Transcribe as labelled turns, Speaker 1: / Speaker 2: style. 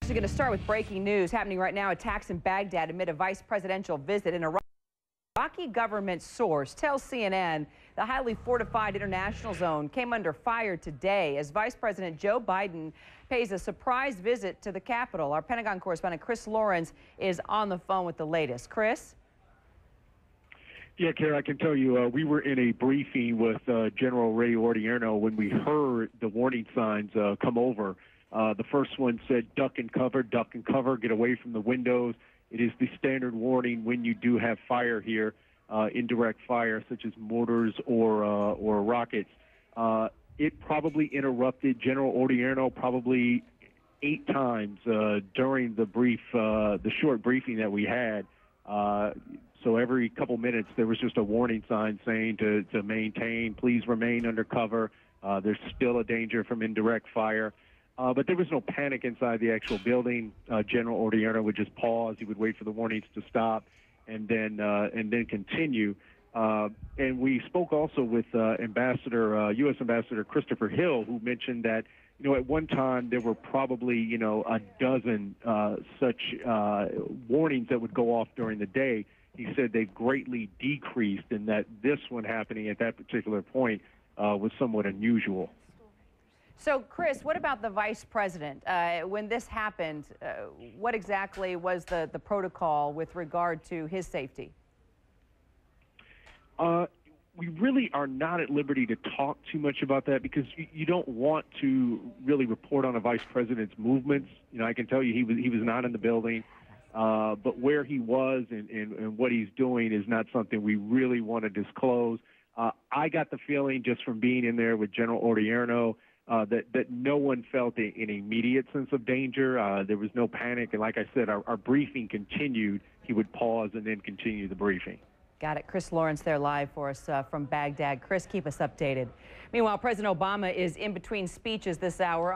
Speaker 1: actually going to start with breaking news happening right now. Attacks in Baghdad amid a vice presidential visit in Iraq. Iraqi government source tells CNN the highly fortified international zone came under fire today as Vice President Joe Biden pays a surprise visit to the capital. Our Pentagon correspondent Chris Lawrence is on the phone with the latest. Chris?
Speaker 2: Yeah, Kara, I can tell you, we were in a briefing with General Ray Odierno when we heard the warning signs come over. The first one said, duck and cover, get away from the windows. It is the standard warning when you do have fire here, indirect fire, such as mortars or rockets. It probably interrupted General Odierno probably 8 times during the short briefing that we had. So every couple minutes, there was just a warning sign saying to maintain, please remain under cover. There's still a danger from indirect fire. But there was no panic inside the actual building. General Odierno would just pause. He would wait for the warnings to stop and then continue. And we spoke also with U.S. Ambassador Christopher Hill, who mentioned that, at one time there were probably, a dozen such warnings that would go off during the day. He said they've greatly decreased and that this one happening at that particular point was somewhat unusual.
Speaker 1: So, Chris, what about the vice president? When this happened, what exactly was the protocol with regard to his safety?
Speaker 2: We really are not at liberty to talk too much about that because you don't want to really report on a vice president's movements. I can tell you he was not in the building, but where he was and what he's doing is not something we really want to disclose. I got the feeling just from being in there with General Odierno that no one felt an immediate sense of danger. There was no panic. And like I said, our briefing continued. He would pause and then continue the briefing.
Speaker 1: Got it. Chris Lawrence there live for us from Baghdad. Chris, keep us updated. Meanwhile, President Obama is in between speeches this hour.